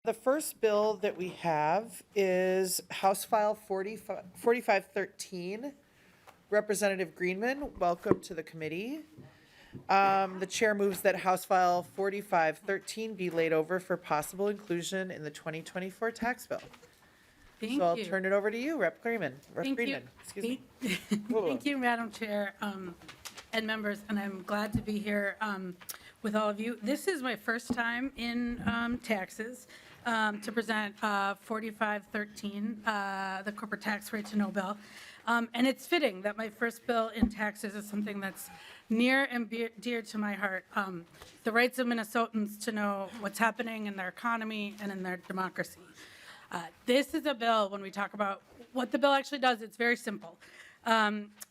The first bill that we have is House File 4513. Representative Greenman, welcome to the committee. The chair moves that House File 4513 be laid over for possible inclusion in the 2024 tax bill. Thank So I'll you. turn it over to you, Rep. Greenman. Thank you. Excuse me. Thank you, Madam Chair and members, and I'm glad to be here with all of you. This is my first time in taxes to present 4513, the corporate tax rate to no bill. And it's fitting that my first bill in taxes is something that's near and dear to my heart, the rights of Minnesotans to know what's happening in their economy and in their democracy. This is a bill, when we talk about what the bill actually does, it's very simple.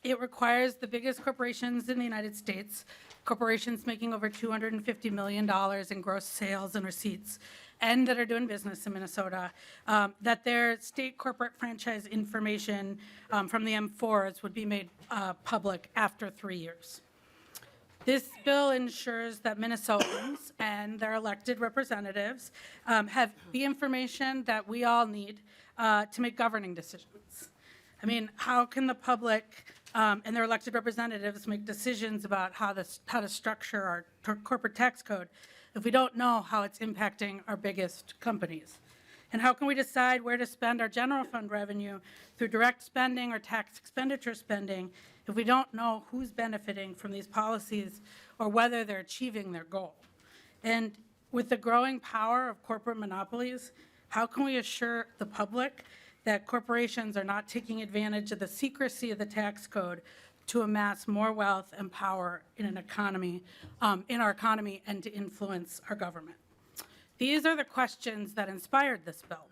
It requires the biggest corporations in the United States, corporations making over $250 million in gross sales and receipts, and that are doing business in Minnesota, that their state corporate franchise information from the M4s would be made public after 3 years. This bill ensures that Minnesotans and their elected representatives have the information that we all need to make governing decisions. I mean, how can the public and their elected representatives make decisions about how to structure our corporate tax code if we don't know how it's impacting our biggest companies? And how can we decide where to spend our general fund revenue through direct spending or tax expenditure spending if we don't know who's benefiting from these policies or whether they're achieving their goal? And with the growing power of corporate monopolies, how can we assure the public that corporations are not taking advantage of the secrecy of the tax code to amass more wealth and power in an economy, in our economy, and to influence our government? These are the questions that inspired this bill.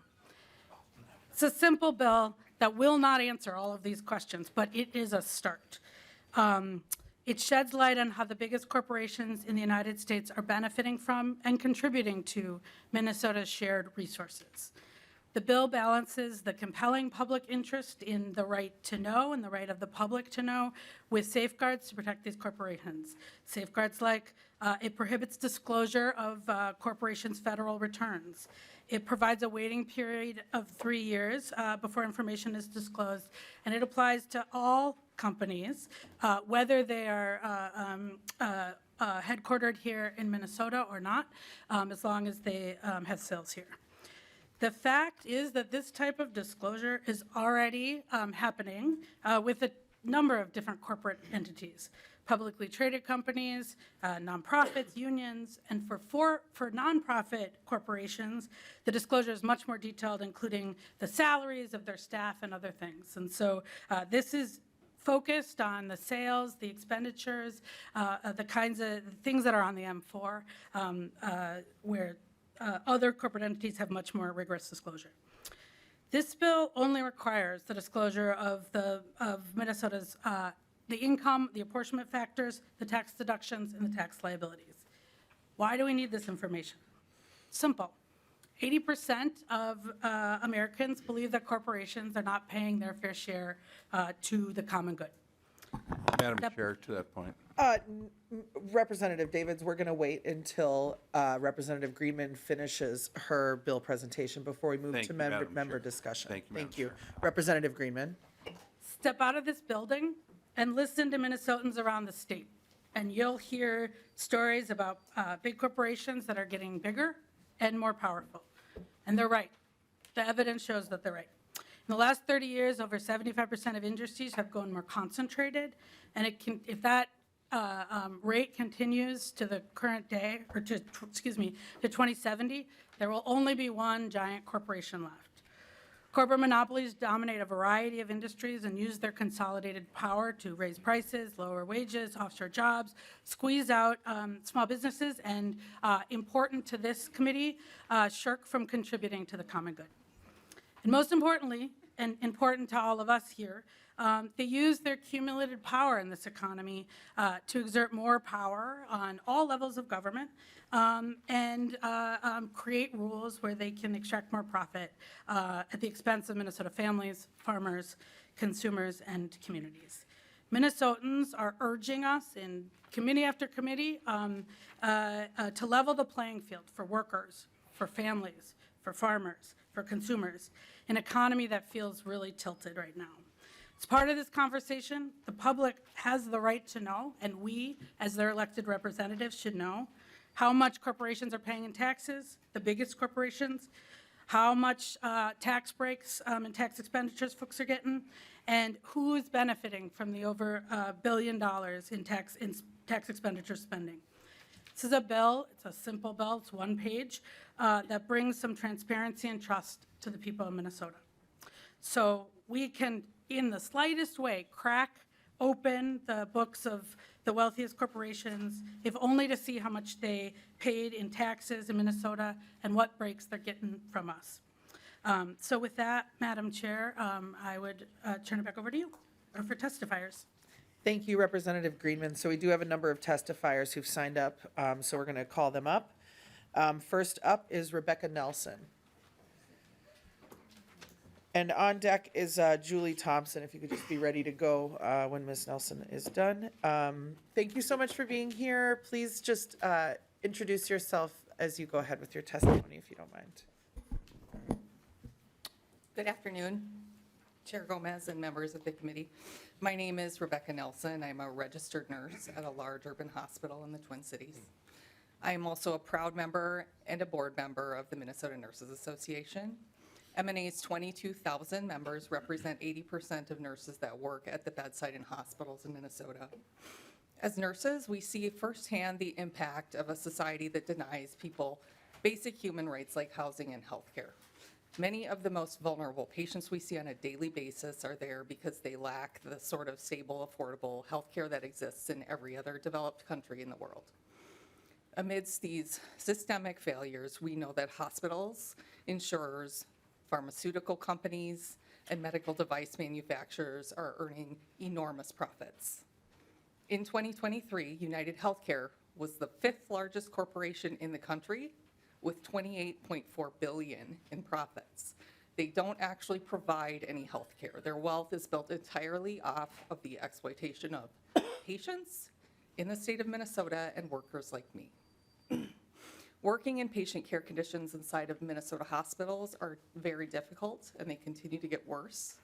It's a simple bill that will not answer all of these questions, but it is a start. It sheds light on how the biggest corporations in the United States are benefiting from and contributing to Minnesota's shared resources. The bill balances the compelling public interest in the right to know and the right of the public to know with safeguards to protect these corporations. Safeguards like it prohibits disclosure of corporations' federal returns. It provides a waiting period of 3 years before information is disclosed, and it applies to all companies, whether they are headquartered here in Minnesota or not, as long as they have sales here. The fact is that this type of disclosure is already happening with a number of different corporate entities, publicly traded companies, nonprofits, unions, and for nonprofit corporations, the disclosure is much more detailed, including the salaries of their staff and other things. And so this is focused on the sales, the expenditures, the kinds of things that are on the M4, where other corporate entities have much more rigorous disclosure. This bill only requires the disclosure of Minnesota's the income, the apportionment factors, the tax deductions, and the tax liabilities. Why do we need this information? Simple. 80% of Americans believe that corporations are not paying their fair share to the common good. Madam Chair, to that point. Representative Davids, we're going to wait until Representative Greenman finishes her bill presentation before we move Thank to you, Madam member Chair. discussion. Thank you, Madam Chair. Representative Greenman. Step out of this building and listen to Minnesotans around the state, and you'll hear stories about big corporations that are getting bigger and more powerful. And they're right. The evidence shows that they're right. In the last 30 years, over 75% of industries have grown more concentrated, and if that rate continues to the current day, or to 2070, there will only be one giant corporation left. Corporate monopolies dominate a variety of industries and use their consolidated power to raise prices, lower wages, offshore jobs, squeeze out small businesses, and, important to this committee, shirk from contributing to the common good. And most importantly, and important to all of us here, they use their cumulative power in this economy to exert more power on all levels of government and create rules where they can extract more profit at the expense of Minnesota families, farmers, consumers, and communities. Minnesotans are urging us in committee after committee to level the playing field for workers, for families, for farmers, for consumers, an economy that feels really tilted right now. As part of this conversation, the public has the right to know, and we, as their elected representatives, should know how much corporations are paying in taxes, the biggest corporations, how much tax breaks and tax expenditures folks are getting, and who is benefiting from the over $1 billion in tax expenditure spending. This is a bill, it's a simple bill, it's one page, that brings some transparency and trust to the people of Minnesota. So we can, in the slightest way, crack open the books of the wealthiest corporations, if only to see how much they paid in taxes in Minnesota and what breaks they're getting from us. So with that, Madam Chair, I would turn it back over to you, or for testifiers. Thank you, Representative Greenman. So we do have a number of testifiers who've signed up, so we're going to call them up. First up is Rebecca Nelson. And on deck is Julie Thompson, if you could just be ready to go when Ms. Nelson is done. Thank you so much for being here. Please just introduce yourself as you go ahead with your testimony, if you don't mind. Good afternoon, Chair Gomez and members of the committee. My name is Rebecca Nelson. I'm a registered nurse at a large urban hospital in the Twin Cities. I am also a proud member and a board member of the Minnesota Nurses Association. MNA's 22,000 members represent 80% of nurses that work at the bedside in hospitals in Minnesota. As nurses, we see firsthand the impact of a society that denies people basic human rights like housing and health care. Many of the most vulnerable patients we see on a daily basis are there because they lack the sort of stable, affordable health care that exists in every other developed country in the world. Amidst these systemic failures, we know that hospitals, insurers, pharmaceutical companies, and medical device manufacturers are earning enormous profits. In 2023, United Healthcare was the 5th largest corporation in the country with $28.4 billion in profits. They don't actually provide any health care. Their wealth is built entirely off of the exploitation of patients in the state of Minnesota and workers like me. Working in patient care conditions inside of Minnesota hospitals are very difficult, and they continue to get worse.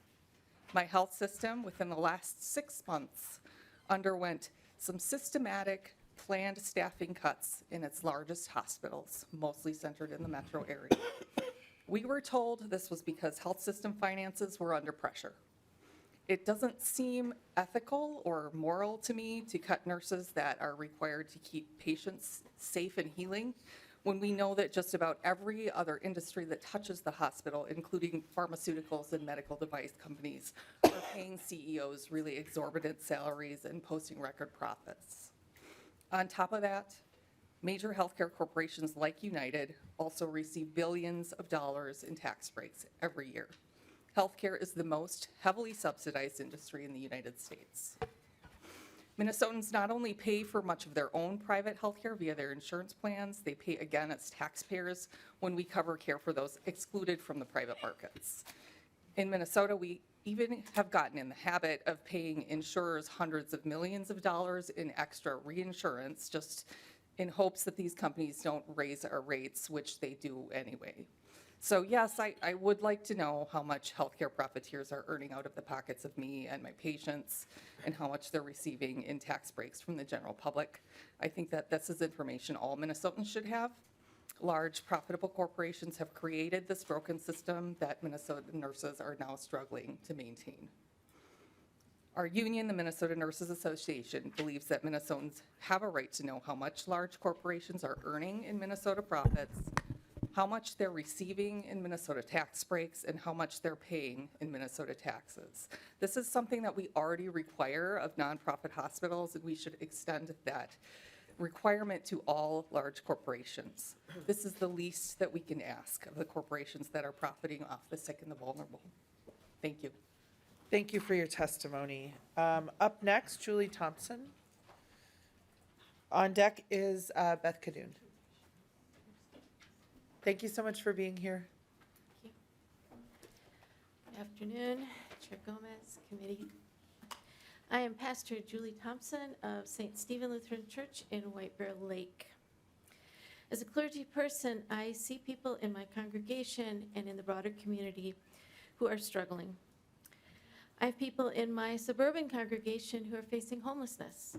My health system, within the last 6 months, underwent some systematic planned staffing cuts in its largest hospitals, mostly centered in the metro area. We were told this was because health system finances were under pressure. It doesn't seem ethical or moral to me to cut nurses that are required to keep patients safe and healing when we know that just about every other industry that touches the hospital, including pharmaceuticals and medical device companies, are paying CEOs really exorbitant salaries and posting record profits. On top of that, major healthcare corporations like United also receive billions of dollars in tax breaks every year. Healthcare is the most heavily subsidized industry in the United States. Minnesotans not only pay for much of their own private healthcare via their insurance plans, they pay again as taxpayers when we cover care for those excluded from the private markets. In Minnesota, we even have gotten in the habit of paying insurers hundreds of millions of dollars in extra reinsurance just in hopes that these companies don't raise our rates, which they do anyway. So yes, I would like to know how much healthcare profiteers are earning out of the pockets of me and my patients and how much they're receiving in tax breaks from the general public. I think that this is information all Minnesotans should have. Large profitable corporations have created this broken system that Minnesota nurses are now struggling to maintain. Our union, the Minnesota Nurses Association, believes that Minnesotans have a right to know how much large corporations are earning in Minnesota profits, how much they're receiving in Minnesota tax breaks, and how much they're paying in Minnesota taxes. This is something that we already require of nonprofit hospitals, and we should extend that requirement to all large corporations. This is the least that we can ask of the corporations that are profiting off the sick and the vulnerable. Thank you. Thank you for your testimony. Up next, Julie Thompson. On deck is Beth Cadoon. Thank you so much for being here. Good afternoon, Chair Gomez, committee. I am Pastor Julie Thompson of St. Stephen Lutheran Church in White Bear Lake. As a clergy person, I see people in my congregation and in the broader community who are struggling. I have people in my suburban congregation who are facing homelessness.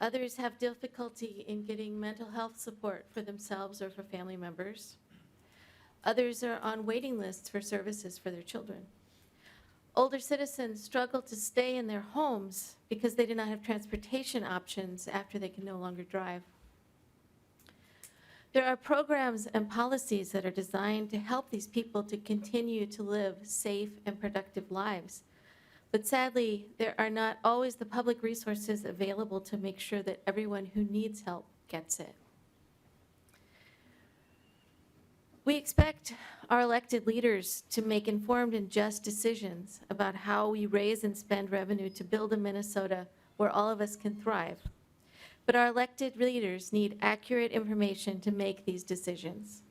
Others have difficulty in getting mental health support for themselves or for family members. Others are on waiting lists for services for their children. Older citizens struggle to stay in their homes because they do not have transportation options after they can no longer drive. There are programs and policies that are designed to help these people to continue to live safe and productive lives. But sadly, there are not always the public resources available to make sure that everyone who needs help gets it. We expect our elected leaders to make informed and just decisions about how we raise and spend revenue to build a Minnesota where all of us can thrive. But our elected leaders need accurate information to make these decisions.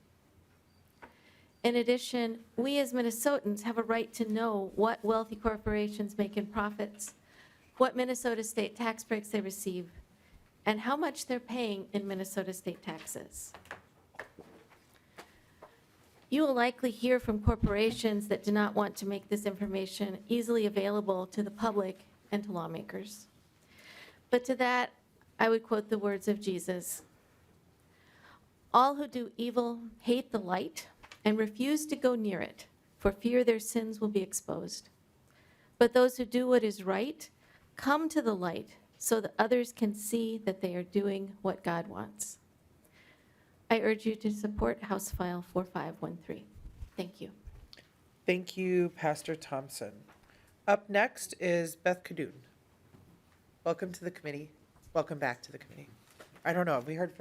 In addition, we as Minnesotans have a right to know what wealthy corporations make in profits, what Minnesota state tax breaks they receive, and how much they're paying in Minnesota state taxes. You will likely hear from corporations that do not want to make this information easily available to the public and to lawmakers. But to that, I would quote the words of Jesus. All who do evil hate the light and refuse to go near it, for fear their sins will be exposed. But those who do what is right come to the light so that others can see that they are doing what God wants. I urge you to support House File 4513. Thank you. Thank you, Pastor Thompson. Up next is Beth Kadoun. Welcome to the committee. Welcome back to the committee. I don't know, have we heard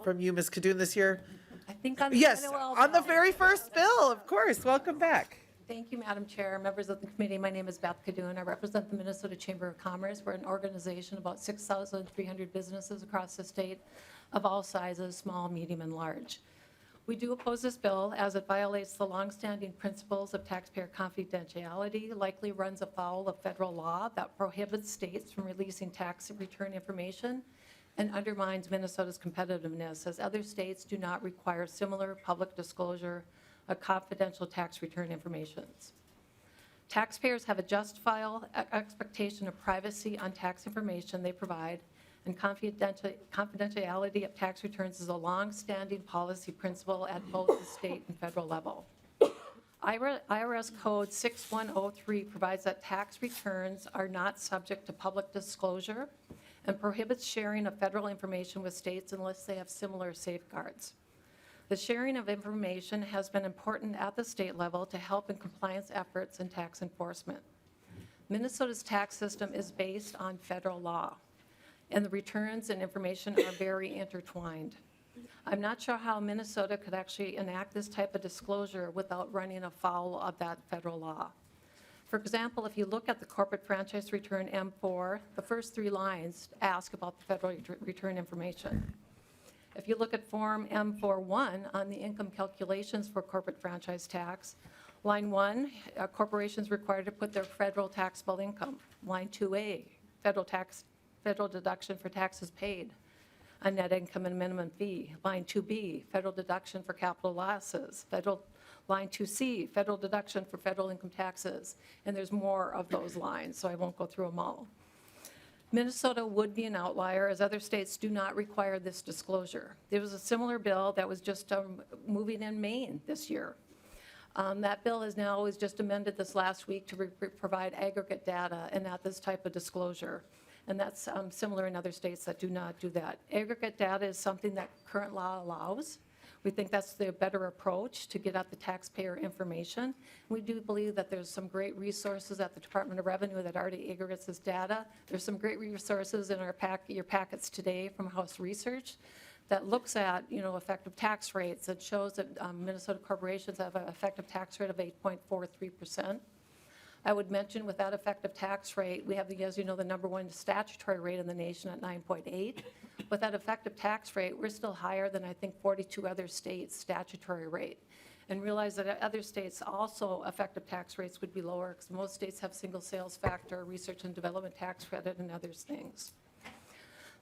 from you, Ms. Kadoun, this year? I think I'm Yes, kind of well. on the very first bill, of course. Welcome back. Thank you, Madam Chair, members of the committee. My name is Beth Kadoun. I represent the Minnesota Chamber of Commerce. We're an organization of about 6,300 businesses across the state of all sizes, small, medium, and large. We do oppose this bill as it violates the longstanding principles of taxpayer confidentiality, likely runs afoul of federal law that prohibits states from releasing tax return information, and undermines Minnesota's competitiveness, as other states do not require similar public disclosure of confidential tax return informations. Taxpayers have a justifiable expectation of privacy on tax information they provide, and confidentiality of tax returns is a long-standing policy principle at both the state and federal level. IRS Code 6103 provides that tax returns are not subject to public disclosure and prohibits sharing of federal information with states unless they have similar safeguards. The sharing of information has been important at the state level to help in compliance efforts and tax enforcement. Minnesota's tax system is based on federal law, and the returns and information are very intertwined. I'm not sure how Minnesota could actually enact this type of disclosure without running afoul of that federal law. For example, if you look at the corporate franchise return M4, the first 3 lines ask about the federal return information. If you look at Form M41 on the income calculations for corporate franchise tax, line 1, corporations required to put their federal taxable income. Line 2A, federal deduction for taxes paid on net income and minimum fee. Line 2B, federal deduction for capital losses. Line 2C, federal deduction for federal income taxes. And there's more of those lines, so I won't go through them all. Minnesota would be an outlier, as other states do not require this disclosure. There was a similar bill that was just moving in Maine this year. That bill was just amended this last week to provide aggregate data and not this type of disclosure. And that's similar in other states that do not do that. Aggregate data is something that current law allows. We think that's the better approach to get at the taxpayer information. We do believe that there's some great resources at the Department of Revenue that already aggregates this data. There's some great resources in your packets today from House Research that looks at, effective tax rates, that shows that Minnesota corporations have an effective tax rate of 8.43%. I would mention with that effective tax rate, we have, as you know, the #1 statutory rate in the nation at 9.8. With that effective tax rate, we're still higher than I think 42 other states' statutory rate. And realize that other states also effective tax rates would be lower because most states have single sales factor, research and development tax credit, and other things.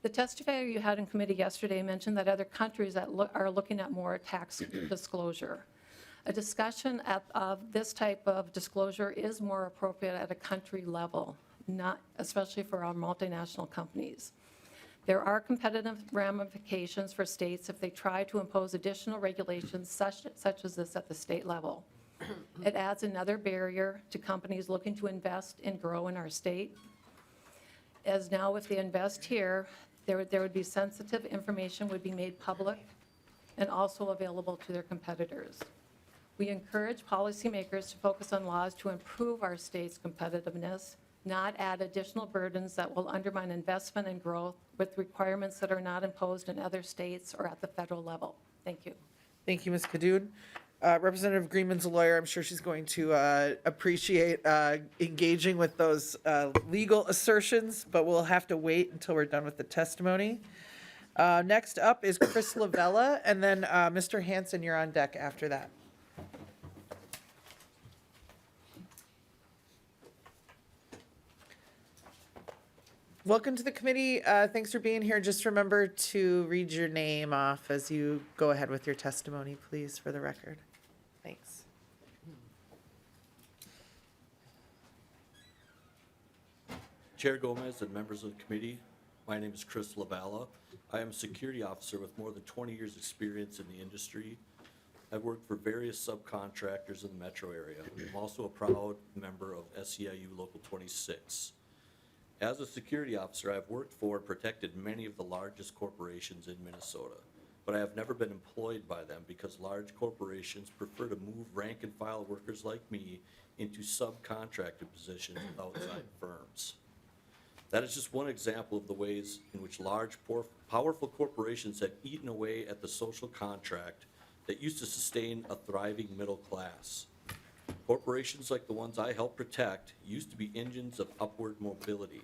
The testifier you had in committee yesterday mentioned that other countries that are looking at more tax disclosure. A discussion of this type of disclosure is more appropriate at a country level, not especially for our multinational companies. There are competitive ramifications for states if they try to impose additional regulations such as this at the state level. It adds another barrier to companies looking to invest and grow in our state. As now, if they invest here, there would be sensitive information would be made public and also available to their competitors. We encourage policymakers to focus on laws to improve our state's competitiveness, not add additional burdens that will undermine investment and growth with requirements that are not imposed in other states or at the federal level. Thank you. Thank you, Ms. Kadoun. Representative Greenman's a lawyer. I'm sure she's going to appreciate engaging with those legal assertions, but we'll have to wait until we're done with the testimony. Next up is Chris Lavella, and then Mr. Hanson, you're on deck after that. Welcome to the committee. Thanks for being here. Just remember to read your name off as you go ahead with your testimony, please, for the record. Thanks. Chair Gomez and members of the committee, my name is Chris Lavalla. I am a security officer with more than 20 years' experience in the industry. I've worked for various subcontractors in the metro area. I'm also a proud member of SEIU Local 26. As a security officer, I've worked for and protected many of the largest corporations in Minnesota, but I have never been employed by them because large corporations prefer to move rank and file workers like me into subcontracted positions with outside firms. That is just one example of the ways in which large, powerful corporations have eaten away at the social contract that used to sustain a thriving middle class. Corporations like the ones I help protect used to be engines of upward mobility,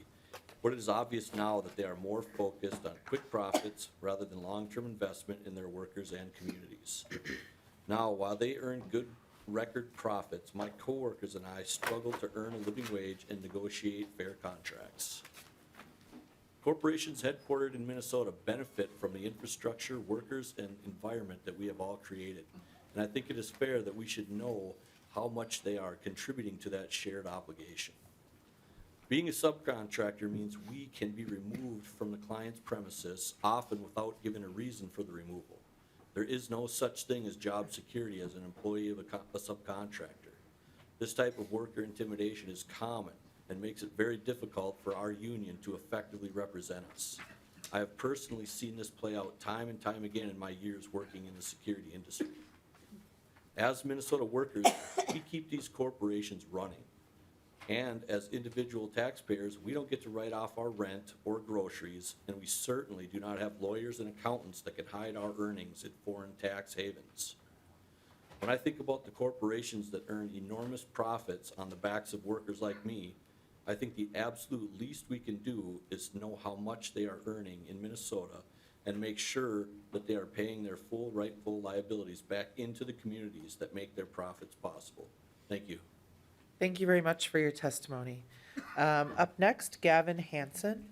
but it is obvious now that they are more focused on quick profits rather than long-term investment in their workers and communities. Now, while they earn good record profits, my coworkers and I struggle to earn a living wage and negotiate fair contracts. Corporations headquartered in Minnesota benefit from the infrastructure, workers, and environment that we have all created. And I think it is fair that we should know how much they are contributing to that shared obligation. Being a subcontractor means we can be removed from the client's premises, often without giving a reason for the removal. There is no such thing as job security as an employee of a subcontractor. This type of worker intimidation is common and makes it very difficult for our union to effectively represent us. I have personally seen this play out time and time again in my years working in the security industry. As Minnesota workers, we keep these corporations running. And as individual taxpayers, we don't get to write off our rent or groceries, and we certainly do not have lawyers and accountants that can hide our earnings in foreign tax havens. When I think about the corporations that earn enormous profits on the backs of workers like me, I think the absolute least we can do is know how much they are earning in Minnesota and make sure that they are paying their full rightful liabilities back into the communities that make their profits possible. Thank you. Thank you very much for your testimony. Up next, Gavin Hanson.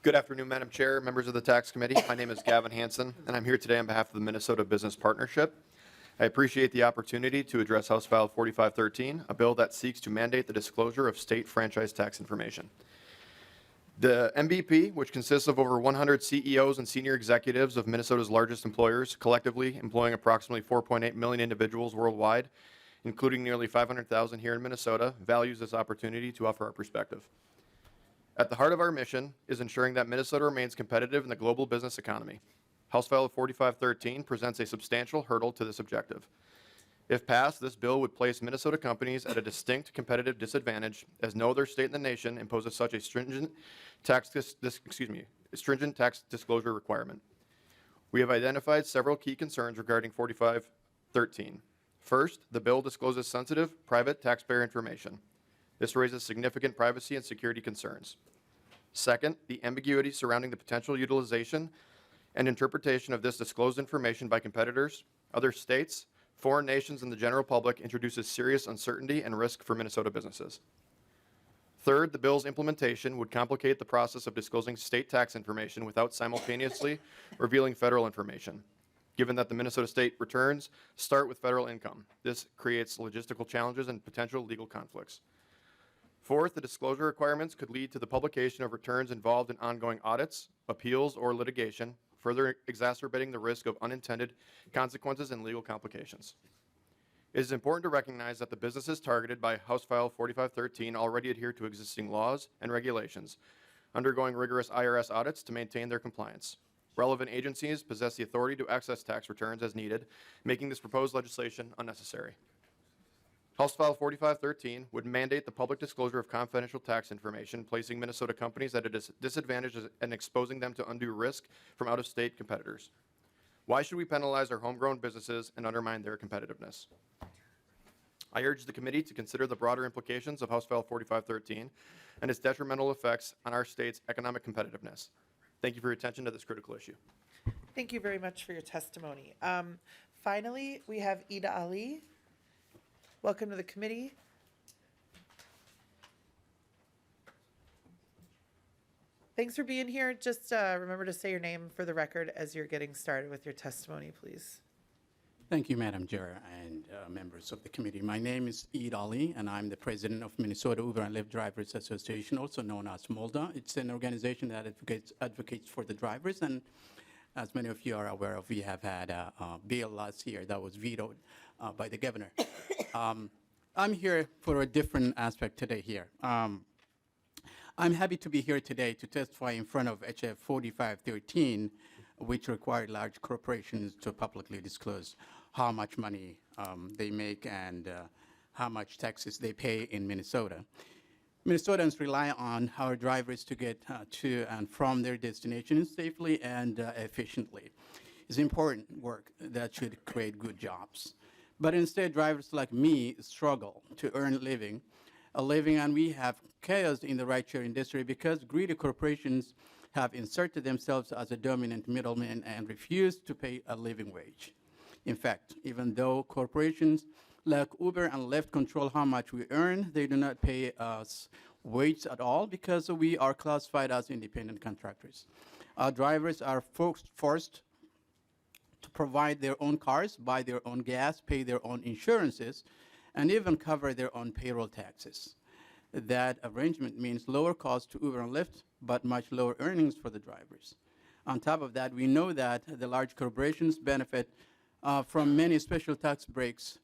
Good afternoon, Madam Chair, members of the Tax Committee. My name is Gavin Hanson, and I'm here today on behalf of the Minnesota Business Partnership. I appreciate the opportunity to address House File 4513, a bill that seeks to mandate the disclosure of state franchise tax information. The MBP, which consists of over 100 CEOs and senior executives of Minnesota's largest employers, collectively employing approximately 4.8 million individuals worldwide, including nearly 500,000 here in Minnesota, values this opportunity to offer our perspective. At the heart of our mission is ensuring that Minnesota remains competitive in the global business economy. House File 4513 presents a substantial hurdle to this objective. If passed, this bill would place Minnesota companies at a distinct competitive disadvantage, as no other state in the nation imposes such a stringent tax disclosure requirement. We have identified several key concerns regarding 4513. First, the bill discloses sensitive private taxpayer information. This raises significant privacy and security concerns. Second, the ambiguity surrounding the potential utilization and interpretation of this disclosed information by competitors, other states, foreign nations, and the general public introduces serious uncertainty and risk for Minnesota businesses. Third, the bill's implementation would complicate the process of disclosing state tax information without simultaneously revealing federal information. Given that the Minnesota state returns start with federal income, this creates logistical challenges and potential legal conflicts. Fourth, the disclosure requirements could lead to the publication of returns involved in ongoing audits, appeals, or litigation, further exacerbating the risk of unintended consequences and legal complications. It is important to recognize that the businesses targeted by House File 4513 already adhere to existing laws and regulations, undergoing rigorous IRS audits to maintain their compliance. Relevant agencies possess the authority to access tax returns as needed, making this proposed legislation unnecessary. House File 4513 would mandate the public disclosure of confidential tax information, placing Minnesota companies at a disadvantage and exposing them to undue risk from out-of-state competitors. Why should we penalize our homegrown businesses and undermine their competitiveness? I urge the committee to consider the broader implications of House File 4513 and its detrimental effects on our state's economic competitiveness. Thank you for your attention to this critical issue. Thank you very much for your testimony. Finally, we have Ida Ali. Welcome to the committee. Thanks for being here. Just remember to say your name for the record as you're getting started with your testimony, please. Thank you, Madam Chair and members of the committee. My name is Eid Ali, and I'm the president of Minnesota Uber and Lyft Drivers Association, also known as MOLDA. It's an organization that advocates for the drivers, and as many of you are aware of, we have had a bill last year that was vetoed by the governor. I'm here for a different aspect today here. I'm happy to be here today to testify in front of HF 4513, which required large corporations to publicly disclose how much money they make and how much taxes they pay in Minnesota. Minnesotans rely on our drivers to get to and from their destinations safely and efficiently. It's important work that should create good jobs. But instead, drivers like me struggle to earn a living, and we have chaos in the rideshare industry because greedy corporations have inserted themselves as a dominant middleman and refuse to pay a living wage. In fact, even though corporations like Uber and Lyft control how much we earn, they do not pay us wage at all because we are classified as independent contractors. Our drivers are forced to provide their own cars, buy their own gas, pay their own insurances, and even cover their own payroll taxes. That arrangement means lower costs to Uber and Lyft, but much lower earnings for the drivers. On top of that, we know that the large corporations benefit from many special tax breaks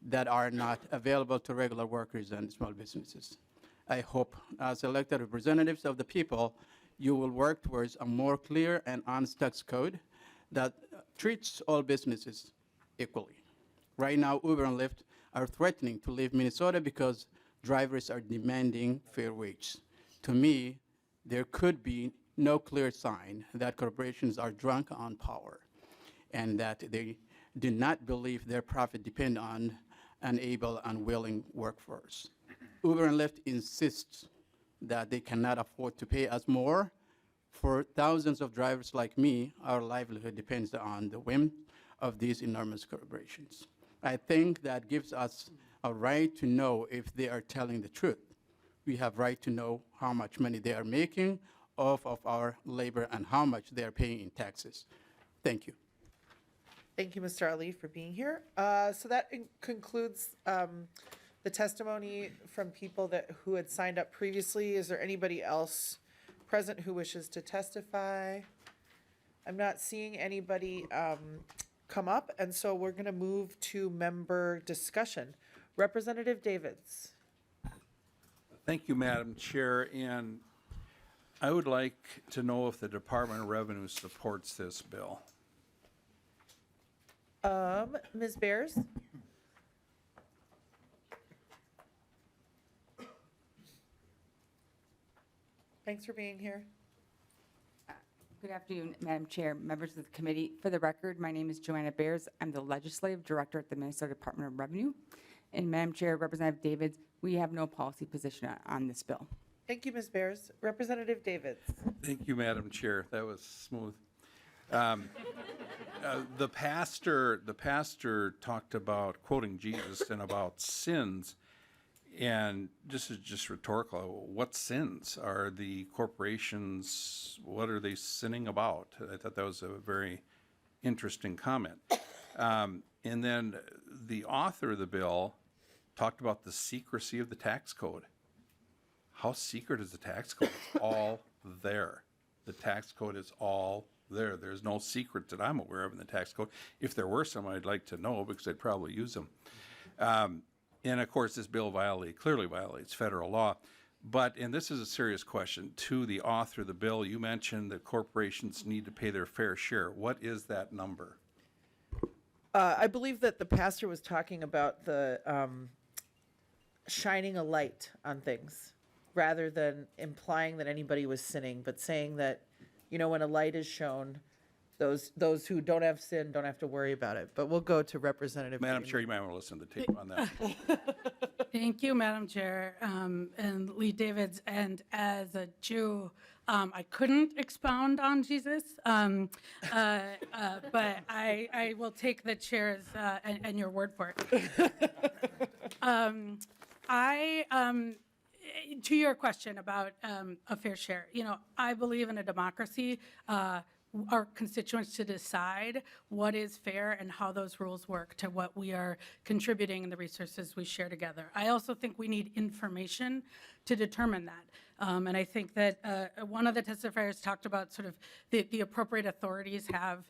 that are not available to regular workers and small businesses. I hope, as elected representatives of the people, you will work towards a more clear and honest tax code that treats all businesses equally. Right now, Uber and Lyft are threatening to leave Minnesota because drivers are demanding fair wage. To me, there could be no clear sign that corporations are drunk on power and that they do not believe their profit depend on an able and willing workforce. Uber and Lyft insists that they cannot afford to pay us more. For thousands of drivers like me, our livelihood depends on the whim of these enormous corporations. I think that gives us a right to know if they are telling the truth. We have right to know how much money they are making off of our labor and how much they are paying in taxes. Thank you. Thank you, Mr. Ali, for being here. So that concludes the testimony from people who had signed up previously. Is there anybody else present who wishes to testify? I'm not seeing anybody come up, and so we're going to move to member discussion. Representative Davids. Thank you, Madam Chair, and I would like to know if the Department of Revenue supports this bill. Ms. Bears? Thanks for being here. Good afternoon, Madam Chair, members of the committee. For the record, my name is Joanna Bears. I'm the Legislative Director at the Minnesota Department of Revenue. And Madam Chair, Representative Davids, we have no policy position on this bill. Thank you, Ms. Bears. Representative Davids. Thank you, Madam Chair. That was smooth. The pastor talked about quoting Jesus and about sins, and this is just rhetorical. What sins are the corporations? What are they sinning about? I thought that was a very interesting comment. And then the author of the bill talked about the secrecy of the tax code. How secret is the tax code? It's all there. The tax code is all there. There's no secret that I'm aware of in the tax code. If there were some, I'd like to know because I'd probably use them. And of course, this bill clearly violates federal law. But, and this is a serious question, to the author of the bill, you mentioned that corporations need to pay their fair share. What is that number? I believe that the pastor was talking about the shining a light on things rather than implying that anybody was sinning, but saying that, you know, when a light is shown, those who don't have sin don't have to worry about it. But we'll go to Representative Madam Greenman. Chair, you might want to listen to the tape on that. Thank you, Madam Chair, and Lee Davids. And as a Jew, I couldn't expound on Jesus, but I will take the chair's and your word for it. To your question about a fair share, you know, I believe in a democracy. Our constituents to decide what is fair and how those rules work to what we are contributing and the resources we share together. I also think we need information to determine that. And I think that one of the testifiers talked about sort of the appropriate authorities have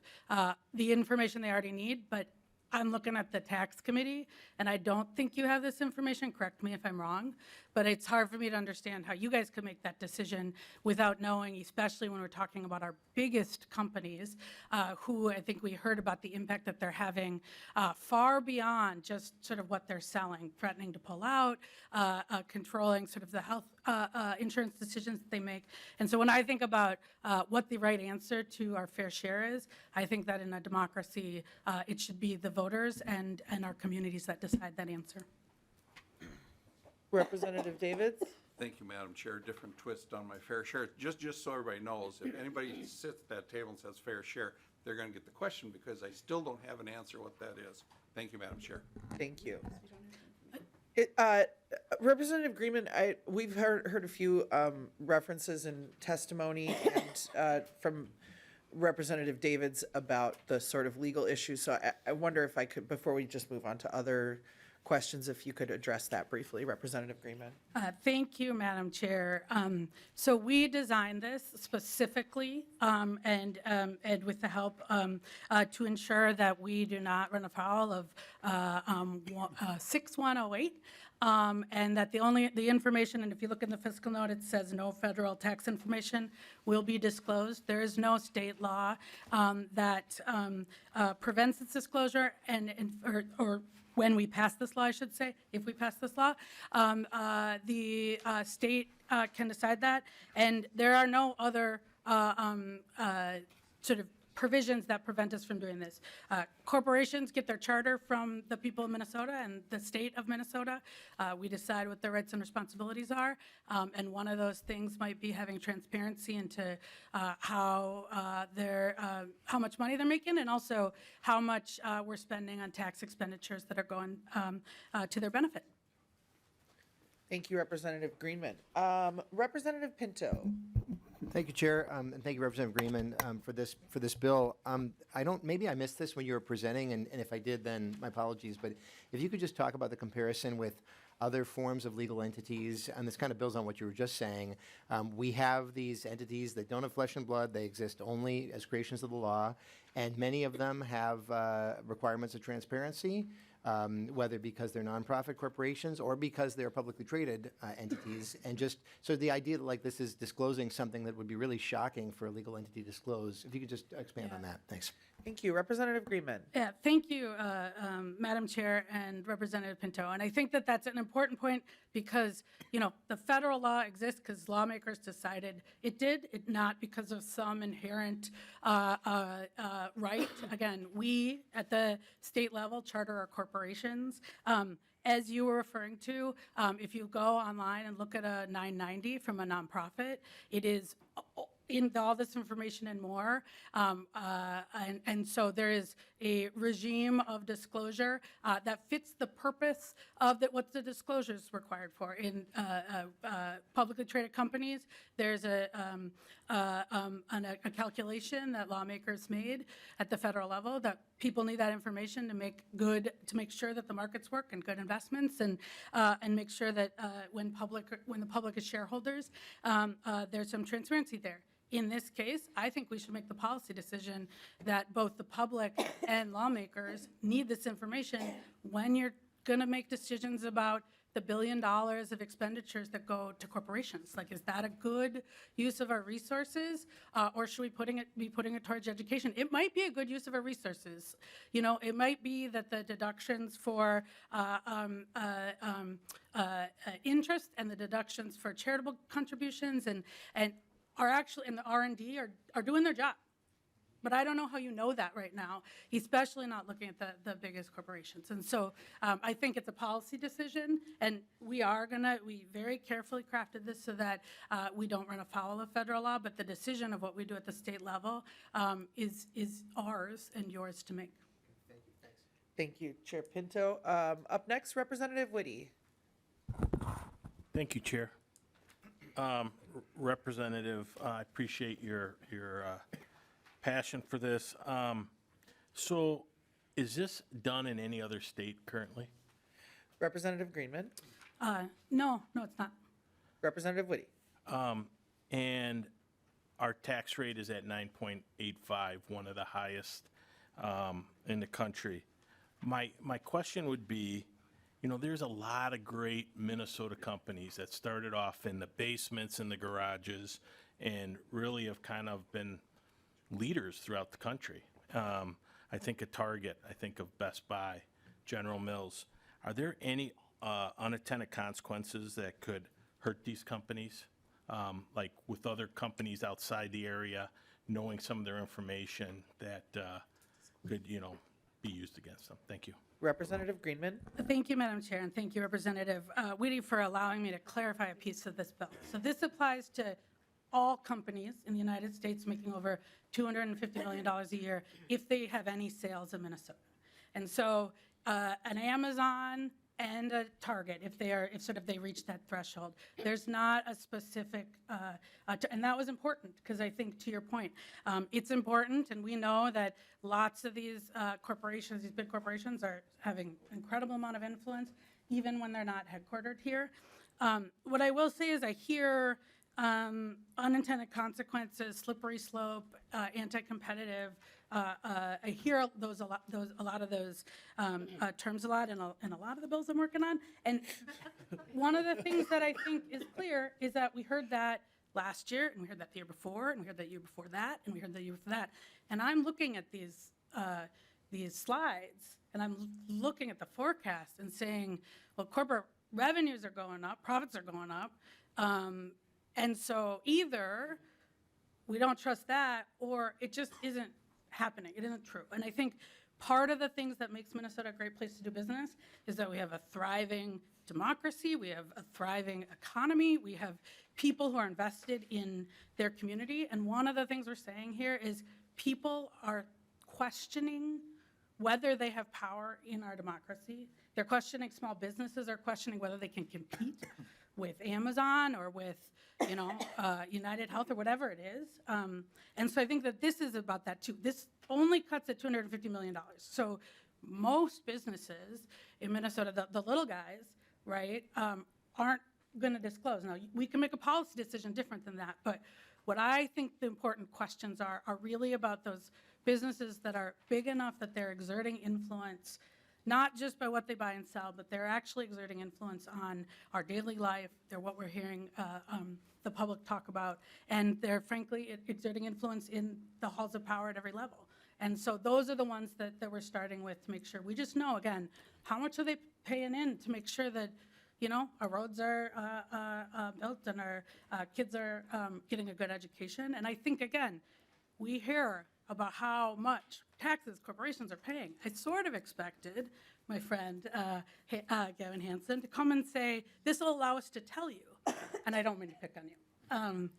the information they already need, but I'm looking at the tax committee, and I don't think you have this information. Correct me if I'm wrong, but it's hard for me to understand how you guys could make that decision without knowing, especially when we're talking about our biggest companies, who I think we heard about the impact that they're having far beyond just sort of what they're selling, threatening to pull out, controlling sort of the health insurance decisions that they make. And so when I think about what the right answer to our fair share is, I think that in a democracy, it should be the voters and our communities that decide that answer. Representative Davids? Thank you, Madam Chair. Different twist on my fair share. Just so everybody knows, if anybody sits at that table and says fair share, they're going to get the question because I still don't have an answer what that is. Thank you, Madam Chair. Thank you. Representative Greenman, we've heard a few references in testimony and from Representative Davids about the sort of legal issues. So I wonder if I could, before we just move on to other questions, if you could address that briefly, Representative Greenman. Thank you, Madam Chair. So we designed this specifically and with the help to ensure that we do not run afoul of 6108. And that the information, and if you look in the fiscal note, it says no federal tax information will be disclosed. There is no state law that prevents its disclosure, or when we pass this law, I should say, if we pass this law, the state can decide that. And there are no other sort of provisions that prevent us from doing this. Corporations get their charter from the people of Minnesota and the state of Minnesota. We decide what their rights and responsibilities are, and one of those things might be having transparency into how much money they're making, and also how much we're spending on tax expenditures that are going to their benefit. Thank you, Representative Greenman. Representative Pinto. Thank you, Chair, and thank you, Representative Greenman, for this bill. Maybe I missed this when you were presenting, and if I did, then my apologies. But if you could just talk about the comparison with other forms of legal entities, and this kind of builds on what you were just saying. We have these entities that don't have flesh and blood; they exist only as creations of the law, and many of them have requirements of transparency. Whether because they're nonprofit corporations or because they're publicly traded entities. And just so the idea that like this is disclosing something that would be really shocking for a legal entity to disclose, if you could just expand on that. Thanks. Thank you. Representative Greenman. Yeah, thank you, Madam Chair and Representative Pinto. And I think that that's an important point because, you know, the federal law exists because lawmakers decided it did, not because of some inherent right. Again, we at the state level charter our corporations. As you were referring to, if you go online and look at a 990 from a nonprofit, it is in all this information and more. And so there is a regime of disclosure that fits the purpose of what the disclosure is required for. In publicly traded companies, there's a calculation that lawmakers made at the federal level that people need that information to make sure that the markets work and good investments, and make sure that when the public is shareholders, there's some transparency there. In this case, I think we should make the policy decision that both the public and lawmakers need this information when you're going to make decisions about the $1 billion of expenditures that go to corporations. Like, is that a good use of our resources, or should we be putting it towards education? It might be a good use of our resources. You know, it might be that the deductions for interest and the deductions for charitable contributions and are actually, and the R&D are doing their job. But I don't know how you know that right now, especially not looking at the biggest corporations. And so I think it's a policy decision, and we very carefully crafted this so that we don't run afoul of federal law, but the decision of what we do at the state level is ours and yours to make. Thank you, Chair Pinto. Up next, Representative Whitty. Thank you, Chair. Representative, I appreciate your passion for this. So is this done in any other state currently? Representative Greenman. No, it's not. Representative Whitty. And our tax rate is at 9.85, one of the highest in the country. My question would be, you know, there's a lot of great Minnesota companies that started off in the basements and the garages and really have kind of been leaders throughout the country. I think of Target, I think of Best Buy, General Mills. Are there any unintended consequences that could hurt these companies? Like with other companies outside the area, knowing some of their information that could, you know, be used against them? Thank you. Representative Greenman. Thank you, Madam Chair, and thank you, Representative Whitty, for allowing me to clarify a piece of this bill. So this applies to all companies in the United States making over $250 million a year if they have any sales in Minnesota. And so an Amazon and a Target, if they reach that threshold, there's not a specific, and that was important, because I think, to your point, it's important, and we know that lots of these corporations, these big corporations, are having incredible amount of influence, even when they're not headquartered here. What I will say is I hear unintended consequences, slippery slope, anti-competitive. I hear a lot of those terms a lot in a lot of the bills I'm working on. And one of the things that I think is clear is that we heard that last year, and we heard that the year before, and we heard that year before that, and we heard the year before that. And I'm looking at these slides, and I'm looking at the forecast and saying, well, corporate revenues are going up, profits are going up. And so either we don't trust that, or it just isn't happening. It isn't true. And I think part of the things that makes Minnesota a great place to do business is that we have a thriving democracy, we have a thriving economy, we have people who are invested in their community. And one of the things we're saying here is people are questioning whether they have power in our democracy. They're questioning, small businesses are questioning whether they can compete with Amazon or with, United Health or whatever it is. And so I think that this is about that too. This only cuts at $250 million. So most businesses in Minnesota, the little guys, right, aren't going to disclose. Now, we can make a policy decision different than that, but what I think the important questions are really about those businesses that are big enough that they're exerting influence, not just by what they buy and sell, but they're actually exerting influence on our daily life. They're what we're hearing the public talk about, and they're frankly exerting influence in the halls of power at every level. And so those are the ones that we're starting with to make sure. We just know, again, how much are they paying in to make sure that, our roads are built and our kids are getting a good education. And I think, again, we hear about how much taxes corporations are paying. I sort of expected my friend Gavin Hansen to come and say, this will allow us to tell you, and I don't mean to pick on you.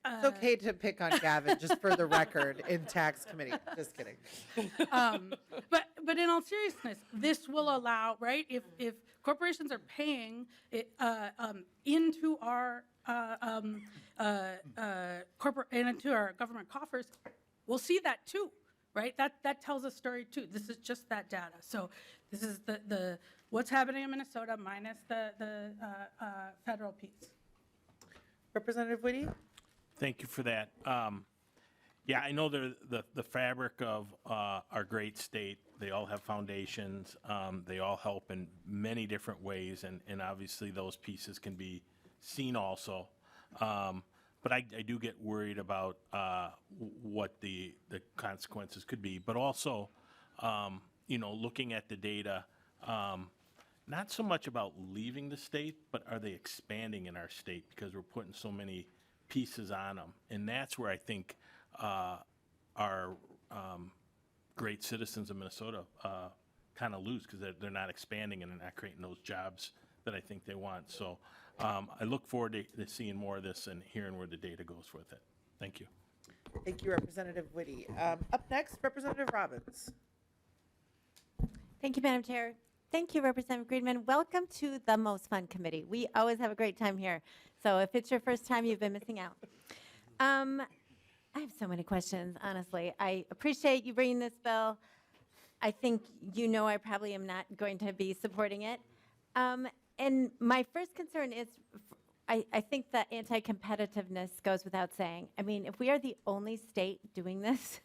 It's okay to pick on Gavin, just for the record, in tax committee. Just kidding. But in all seriousness, this will allow, right, if corporations are paying it, into our corporate, and into our government coffers, we'll see that too, right? That tells a story too. This is just that data. So this is the what's happening in Minnesota minus the federal piece. Representative Whitty? Thank you for that. Yeah, I know the fabric of our great state. They all have foundations. They all help in many different ways, and obviously those pieces can be seen also. But I do get worried about what the consequences could be. But also, looking at the data, not so much about leaving the state, but are they expanding in our state because we're putting so many pieces on them. And that's where I think our great citizens of Minnesota kind of lose because they're not expanding and they're not creating those jobs that I think they want. So I look forward to seeing more of this and hearing where the data goes with it. Thank you. Thank you, Representative Whitty. Up next, Representative Robbins. Thank you, Madam Chair. Thank you, Representative Greenman. Welcome to the most fun committee. We always have a great time here. So if it's your first time, you've been missing out. I have so many questions, honestly. I appreciate you bringing this bill. I think I probably am not going to be supporting it. And my first concern is, I think that anti-competitiveness goes without saying. I mean, if we are the only state doing this,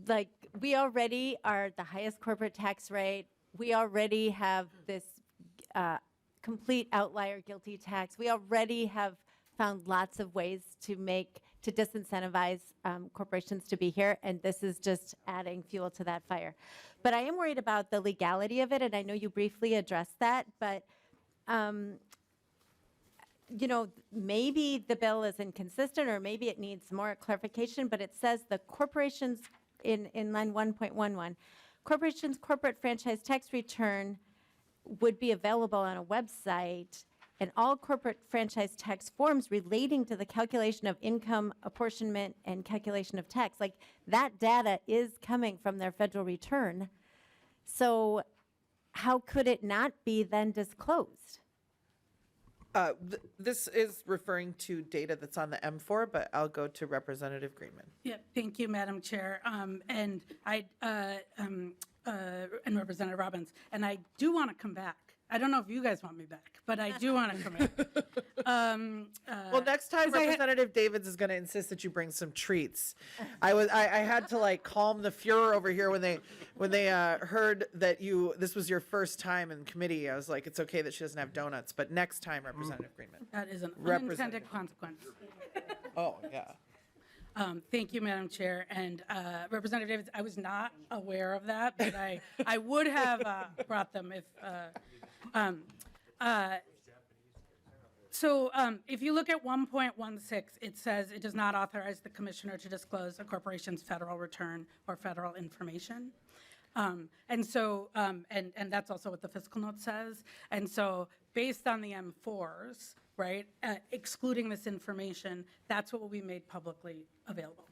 like, we already are the highest corporate tax rate. We already have this complete outlier guilty tax. We already have found lots of ways to disincentivize corporations to be here, and this is just adding fuel to that fire. But I am worried about the legality of it, and I know you briefly addressed that, but maybe the bill is inconsistent, or maybe it needs more clarification, but it says the corporations in line 1.11, corporations' corporate franchise tax return would be available on a website, and all corporate franchise tax forms relating to the calculation of income, apportionment, and calculation of tax. Like, that data is coming from their federal return. So how could it not be then disclosed? This is referring to data that's on the M4, but I'll go to Representative Greenman. Yeah, thank you, Madam Chair. And Representative Robbins, and I do want to come back. I don't know if you guys want me back, but I do want to come back. Well, next time Representative Davids is going to insist that you bring some treats. I had to calm the furor over here when they heard that this was your first time in committee. I was like, it's okay that she doesn't have donuts, but next time, Representative Greenman. That is an unintended consequence. Oh, yeah. Thank you, Madam Chair. And Representative Davids, I was not aware of that, but I would have brought them if. So if you look at 1.16, it says it does not authorize the commissioner to disclose a corporation's federal return or federal information. And that's also what the fiscal note says. And so based on the M4s, right, excluding this information, that's what will be made publicly available.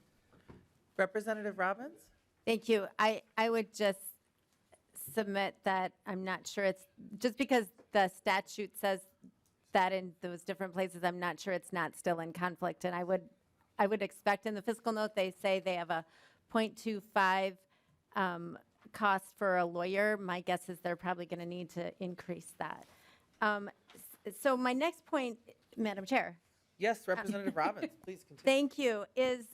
Representative Robbins? Thank you. I would just submit that I'm not sure it's, just because the statute says that in those different places, I'm not sure it's not still in conflict. And I would expect in the fiscal note, they say they have a 0.25 cost for a lawyer. My guess is they're probably going to need to increase that. So my next point, Madam Chair. Yes, Representative Robbins, please continue. Thank you. Is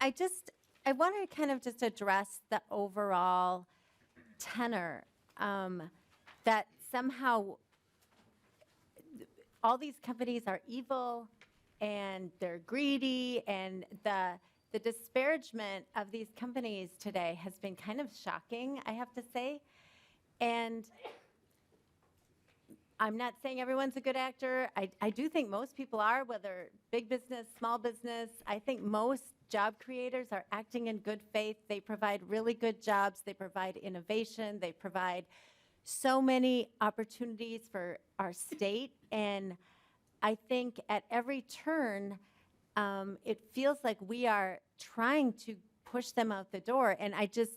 I want to kind of just address the overall tenor that somehow all these companies are evil and they're greedy, and the disparagement of these companies today has been kind of shocking, I have to say. And I'm not saying everyone's a good actor. I do think most people are, whether big business, small business. I think most job creators are acting in good faith. They provide really good jobs. They provide innovation. They provide so many opportunities for our state. And I think at every turn, it feels like we are trying to push them out the door. And I just,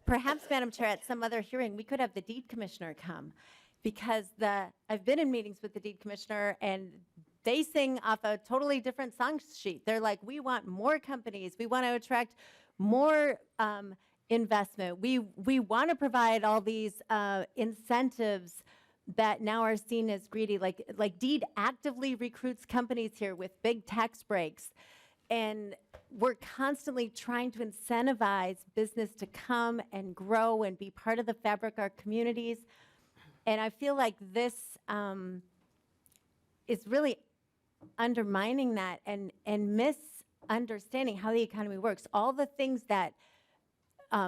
perhaps, Madam Chair, at some other hearing, we could have the deed commissioner come, because I've been in meetings with the deed commissioner, and they sing off a totally different song sheet. They're like, we want more companies. We want to attract more investment. We want to provide all these incentives that now are seen as greedy. Like Deed actively recruits companies here with big tax breaks. And we're constantly trying to incentivize business to come and grow and be part of the fabric of our communities. And I feel like this is really undermining that and misunderstanding how the economy works. All the things that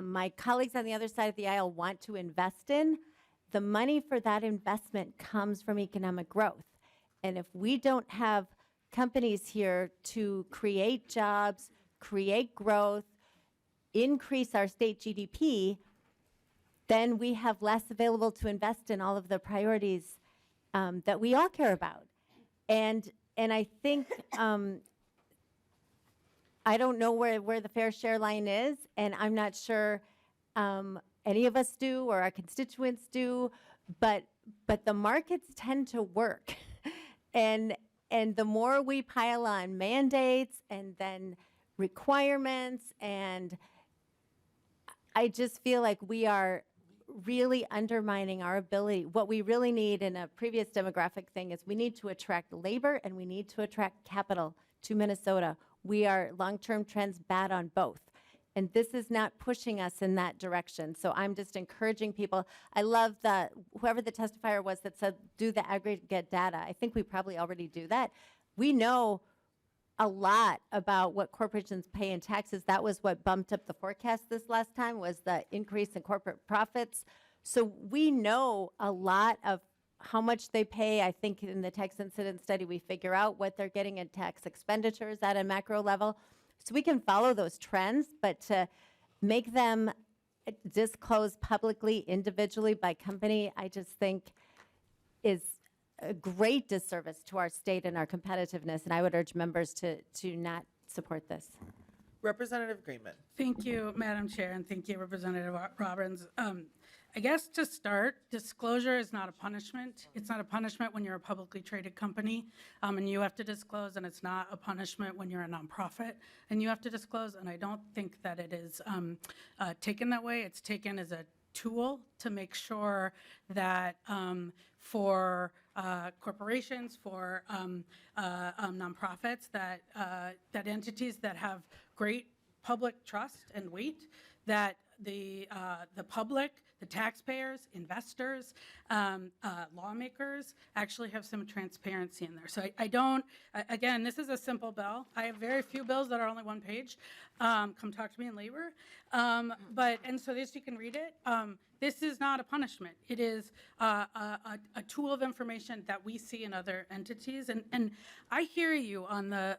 my colleagues on the other side of the aisle want to invest in, the money for that investment comes from economic growth. And if we don't have companies here to create jobs, create growth, increase our state GDP, then we have less available to invest in all of the priorities that we all care about. And I think I don't know where the fair share line is, and I'm not sure any of us do or our constituents do, but the markets tend to work. And the more we pile on mandates and then requirements, and I just feel like we are really undermining our ability. What we really need in a previous demographic thing is we need to attract labor and we need to attract capital to Minnesota. We are long-term trends bad on both. And this is not pushing us in that direction. So I'm just encouraging people. I love whoever the testifier was that said, do the aggregate data. I think we probably already do that. We know a lot about what corporations pay in taxes. That was what bumped up the forecast this last time, was the increase in corporate profits. So we know a lot of how much they pay. I think in the tax incident study, we figure out what they're getting in tax expenditures at a macro level. So we can follow those trends, but to make them disclose publicly, individually by company, I just think is a great disservice to our state and our competitiveness. And I would urge members to not support this. Representative Greenman. Thank you, Madam Chair, and thank you, Representative Robbins. I guess to start, disclosure is not a punishment. It's not a punishment when you're a publicly traded company and you have to disclose, and it's not a punishment when you're a nonprofit and you have to disclose. And I don't think that it is taken that way. It's taken as a tool to make sure that for corporations, for nonprofits, that entities that have great public trust and weight, that the public, the taxpayers, investors, lawmakers actually have some transparency in there. So I don't, again, this is a simple bill. I have very few bills that are only one page. Come talk to me in labor. And so this, you can read it. This is not a punishment. It is a tool of information that we see in other entities. And I hear you on the,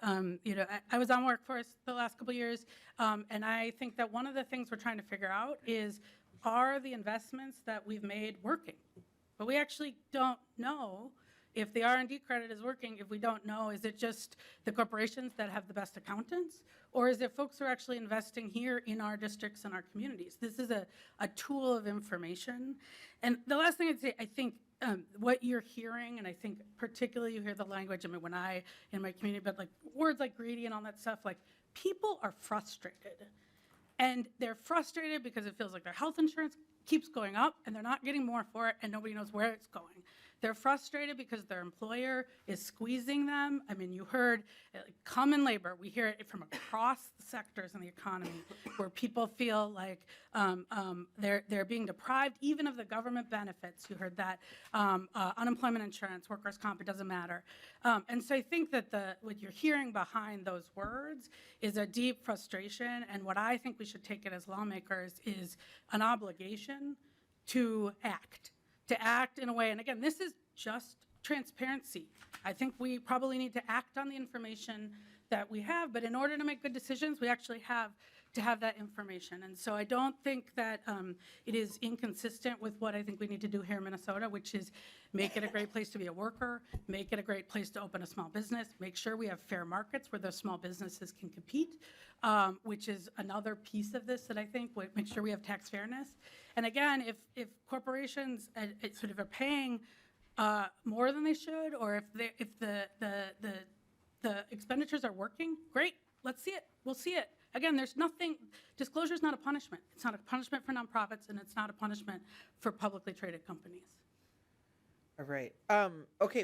I was on workforce the last couple of years, and I think that one of the things we're trying to figure out is, are the investments that we've made working? But we actually don't know if the R&D credit is working. If we don't know, is it just the corporations that have the best accountants? Or is it folks who are actually investing here in our districts and our communities? This is a tool of information. And the last thing I'd say, I think what you're hearing, and I think particularly you hear the language, I mean, when in my community, but like words like greedy and all that stuff, like people are frustrated. And they're frustrated because it feels like their health insurance keeps going up and they're not getting more for it and nobody knows where it's going. They're frustrated because their employer is squeezing them. I mean, you heard common labor. We hear it from across the sectors in the economy where people feel like they're being deprived even of the government benefits. You heard that unemployment insurance, workers' comp, it doesn't matter. And so I think that what you're hearing behind those words is a deep frustration. And what I think we should take it as lawmakers is an obligation to act in a way. And again, this is just transparency. I think we probably need to act on the information that we have, but in order to make good decisions, we actually have to have that information. And so I don't think that it is inconsistent with what I think we need to do here in Minnesota, which is make it a great place to be a worker, make it a great place to open a small business, make sure we have fair markets where those small businesses can compete, which is another piece of this that I think would make sure we have tax fairness. And again, if corporations sort of are paying more than they should, or if the expenditures are working, great, let's see it, we'll see it. Again, there's nothing, disclosure is not a punishment. It's not a punishment for nonprofits, and it's not a punishment for publicly traded companies. All right. Okay,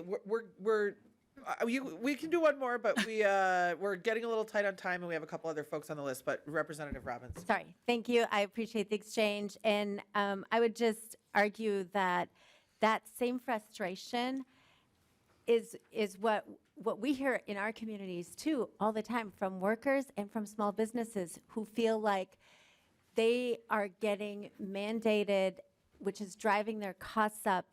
we can do one more, but we're getting a little tight on time, and we have a couple other folks on the list, but Representative Robbins. Sorry, thank you. I appreciate the exchange. And I would just argue that that same frustration is what we hear in our communities too all the time from workers and from small businesses who feel like they are getting mandated, which is driving their costs up,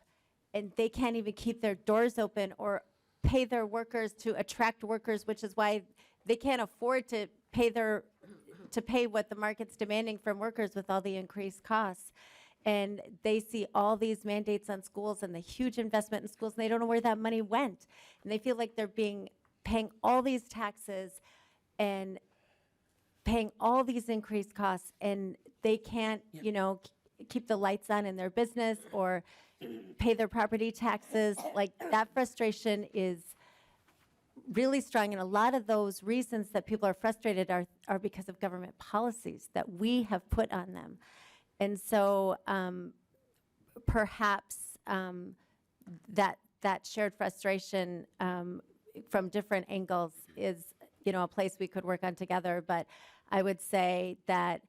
and they can't even keep their doors open or pay their workers to attract workers, which is why they can't afford to pay what the market's demanding from workers with all the increased costs. And they see all these mandates on schools and the huge investment in schools, and they don't know where that money went. And they feel like they're paying all these taxes and paying all these increased costs, and they can't, keep the lights on in their business or pay their property taxes. Like, that frustration is really strong, and a lot of those reasons that people are frustrated are because of government policies that we have put on them. And so perhaps that shared frustration from different angles is, a place we could work on together. But I would say that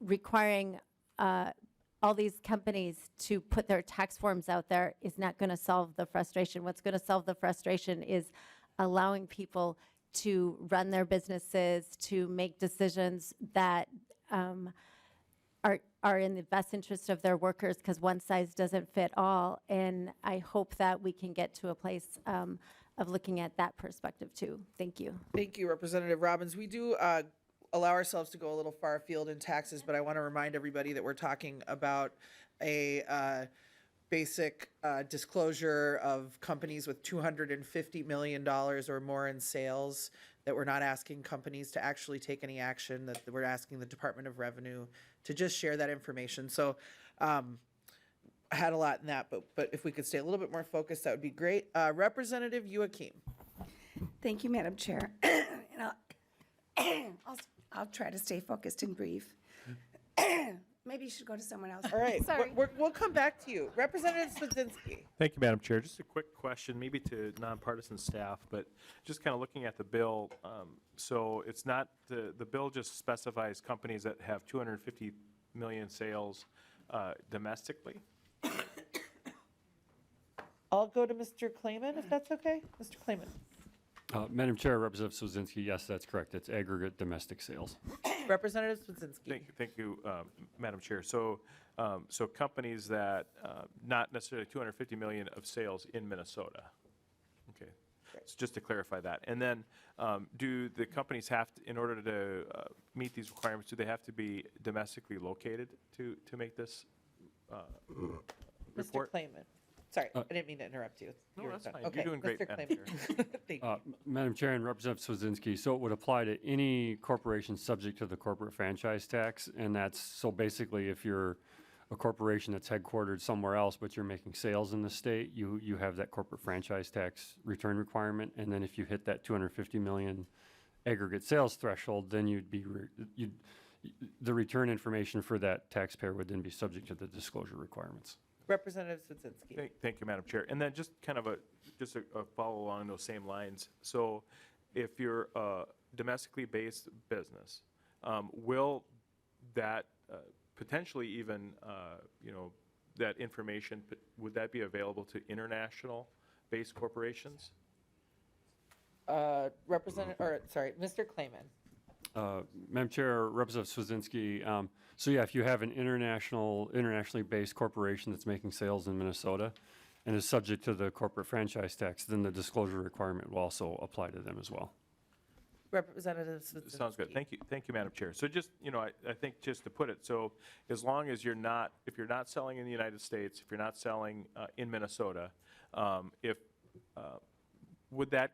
requiring all these companies to put their tax forms out there is not going to solve the frustration. What's going to solve the frustration is allowing people to run their businesses, to make decisions that are in the best interest of their workers, because one size doesn't fit all. And I hope that we can get to a place of looking at that perspective too. Thank you. Thank you, Representative Robbins. We do allow ourselves to go a little far afield in taxes, but I want to remind everybody that we're talking about a basic disclosure of companies with $250 million or more in sales, that we're not asking companies to actually take any action, that we're asking the Department of Revenue to just share that information. So I had a lot in that, but if we could stay a little bit more focused, that would be great. Representative Youakim. Thank you, Madam Chair. And I'll try to stay focused and brief. Maybe you should go to someone else. All right, Sorry. we'll come back to you. Representative Swedzinski. Thank you, Madam Chair. Just a quick question, maybe to nonpartisan staff, but just kind of looking at the bill. So it's not, the bill just specifies companies that have 250 million sales domestically. I'll go to Mr. Klayman, if that's okay. Mr. Klayman. Madam Chair, Representative Swedzinski, yes, that's correct. It's aggregate domestic sales. Representative Swedzinski. Thank you, Madam Chair. So, so companies that, not necessarily 250 million of sales in Minnesota. Okay, so just to clarify that. And then, do the companies have to, in order to meet these requirements, do they have to be domestically located to make this report? Mr. Klayman. Sorry, I didn't mean to interrupt you. No, You're that's done. fine. Okay, You're doing great, Mr. Madam Klayman. Thank you. Madam Chair and Representative Swedzinski, so it would apply to any corporation subject to the corporate franchise tax, and that's, so basically if you're a corporation that's headquartered somewhere else, but you're making sales in the state, you have that corporate franchise tax return requirement, and then if you hit that 250 million aggregate sales threshold, then the return information for that taxpayer would then be subject to the disclosure requirements. Representative Swedzinski. Thank you, Madam Chair. And then just kind of a follow along those same lines. So if you're a domestically based business, will that potentially even, that information, would that be available to international based corporations? Mr. Klayman. Madam Chair, Representative Swedzinski, so yeah, if you have an internationally based corporation that's making sales in Minnesota and is subject to the corporate franchise tax, then the disclosure requirement will also apply to them as well. Representative Sounds good. Swazinski. Thank you, Madam Chair. So just, I think just to put it, so as long as if you're not selling in the United States, if you're not selling in Minnesota, would that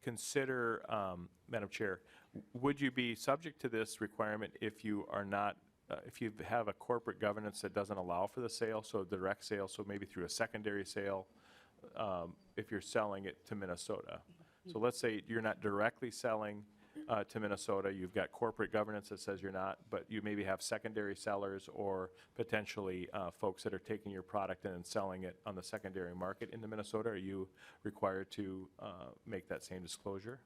consider, Madam Chair, would you be subject to this requirement if you are not, if you have a corporate governance that doesn't allow for the sale, so direct sale, so maybe through a secondary sale, if you're selling it to Minnesota? So let's say you're not directly selling to Minnesota, you've got corporate governance that says you're not, but you maybe have secondary sellers or potentially folks that are taking your product and selling it on the secondary market into Minnesota. Are you required to make that same disclosure?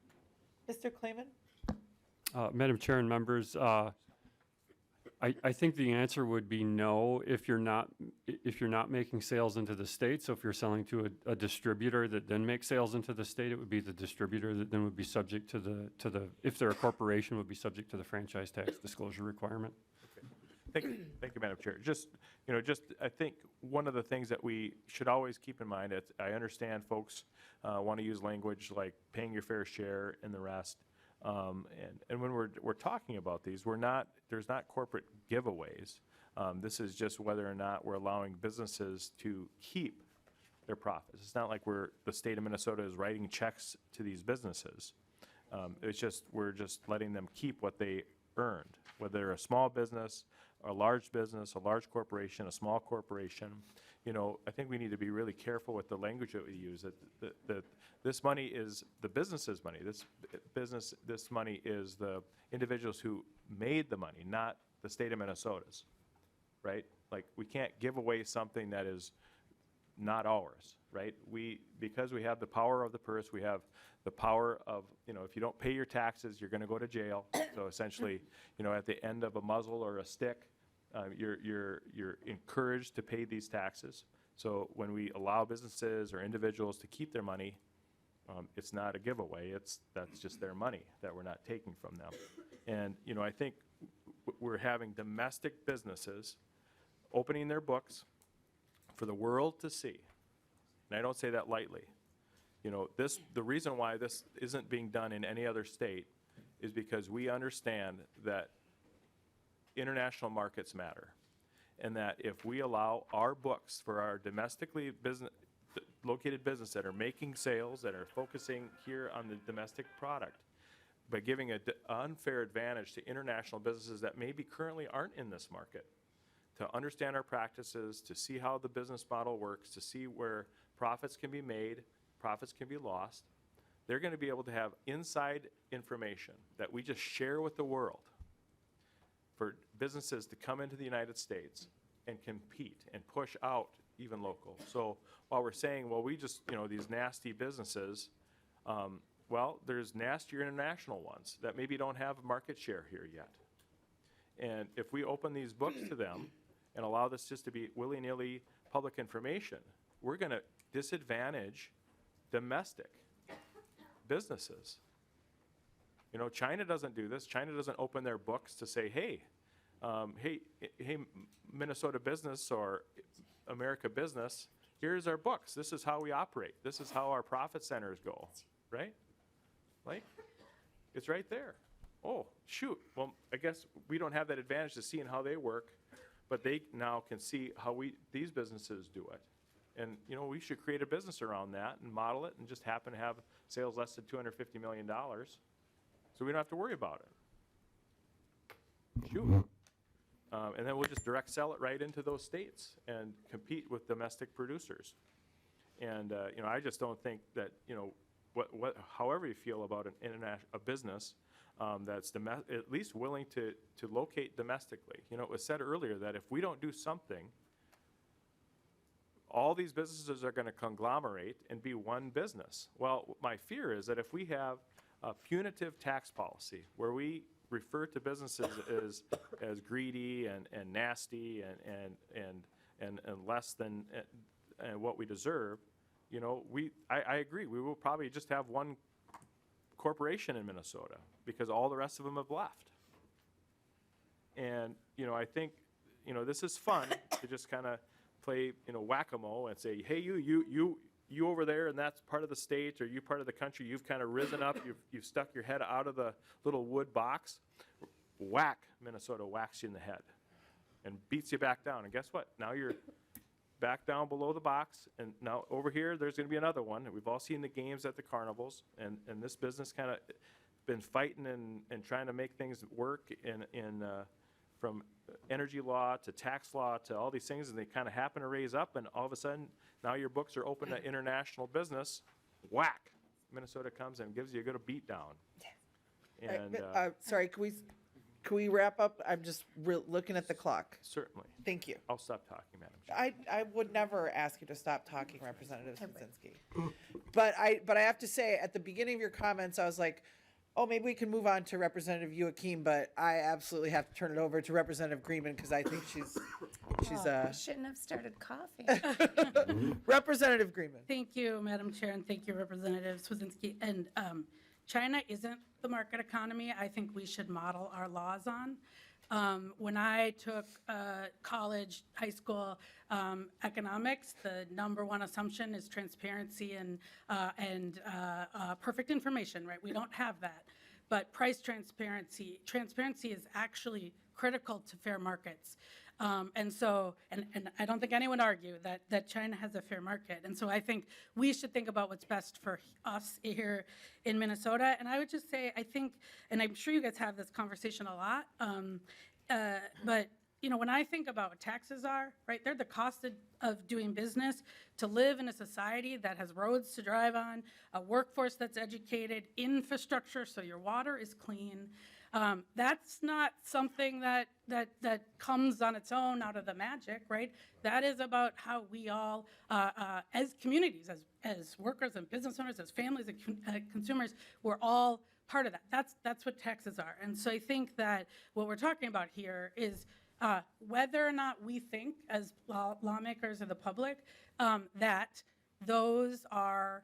Mr. Klayman? Madam Chair and members, I think the answer would be no if you're not making sales into the state. So if you're selling to a distributor that then makes sales into the state, it would be the distributor that then would be subject to the if they're a corporation, would be subject to the franchise tax disclosure requirement. Thank you, Madam Chair. Just I think one of the things that we should always keep in mind, I understand folks want to use language like paying your fair share and the rest. And when we're talking about these, there's not corporate giveaways. This is just whether or not we're allowing businesses to keep their profits. It's not like the state of Minnesota is writing checks to these businesses. It's just, we're just letting them keep what they earned, whether they're a small business, a large business, a large corporation, a small corporation. I think we need to be really careful with the language that we use, that this money is the business's money. This money is the individuals who made the money, not the state of Minnesota's, right? Like, we can't give away something that is not ours, right? Because we have the power of the purse, we have the power of, if you don't pay your taxes, you're going to go to jail. So essentially, at the end of a muzzle or a stick, you're encouraged to pay these taxes. So when we allow businesses or individuals to keep their money, it's not a giveaway. That's just their money that we're not taking from them. And I think we're having domestic businesses opening their books for the world to see. And I don't say that lightly. The reason why this isn't being done in any other state is because we understand that international markets matter, and that if we allow our books for our domestically located business that are making sales, that are focusing here on the domestic product, by giving an unfair advantage to international businesses that maybe currently aren't in this market, to understand our practices, to see how the business model works, to see where profits can be made, profits can be lost, they're going to be able to have inside information that we just share with the world for businesses to come into the United States and compete and push out even local. So while we're saying, well, we just, these nasty businesses, well, there's nastier international ones that maybe don't have market share here yet. And if we open these books to them and allow this just to be willy-nilly public information, we're going to disadvantage domestic businesses. China doesn't do this. China doesn't open their books to say, hey, Minnesota business or America business, here's our books. This is how we operate. This is how our profit centers go, right? Like, it's right there. Oh, shoot. Well, I guess we don't have that advantage to seeing how they work, but they now can see how these businesses do it. And, we should create a business around that and model it and just happen to have sales less than $250 million. So we don't have to worry about it. Shoot. And then we'll just direct sell it right into those states and compete with domestic producers. And, I just don't think that, however you feel about a business that's at least willing to locate domestically. It was said earlier that if we don't do something, all these businesses are going to conglomerate and be one business. Well, my fear is that if we have a punitive tax policy where we refer to businesses as greedy and nasty and less than what we deserve, I agree. We will probably just have one corporation in Minnesota because all the rest of them have left. And I think this is fun to just kind of play whack-a-mole and say, hey, you you over there and that's part of the state or you part of the country, you've kind of risen up, you've stuck your head out of the little wood box, whack, Minnesota whacks you in the head and beats you back down. And guess what? Now you're back down below the box, and now over here, there's going to be another one. We've all seen the games at the carnivals, and this business kind of been fighting and trying to make things work from energy law to tax law to all these things, and they kind of happen to raise up, and all of a sudden, now your books are open to international business. Whack! Minnesota comes and gives you a good beat down. And Sorry, can we wrap up? I'm just looking at the clock. certainly, Thank you. I'll stop talking, Madam Chair. I would never ask you to stop talking, Representative Swazinski. But I have to say, at the beginning of your comments, I was like, oh, maybe we can move on to Representative Joachim, but I absolutely have to turn it over to Representative Greenman because I think she's I shouldn't have started coughing. Representative Greenman. Thank you, Madam Chair, and thank you, Representative Swazinski. And China isn't the market economy I think we should model our laws on. When I took college, high school economics, the number one assumption is transparency and perfect information, right? We don't have that. But price transparency is actually critical to fair markets. And I don't think anyone would argue that China has a fair market. And so I think we should think about what's best for us here in Minnesota. And I would just say, I think, and I'm sure you guys have this conversation a lot, but you know, when I think about what taxes are, right, they're the cost of doing business, to live in a society that has roads to drive on, a workforce that's educated, infrastructure so your water is clean. That's not something that comes on its own out of the magic, right? That is about how we all, as communities, as workers and business owners, as families and consumers, we're all part of that. That's what taxes are. And so I think that what we're talking about here is whether or not we think, as lawmakers or the public, that those are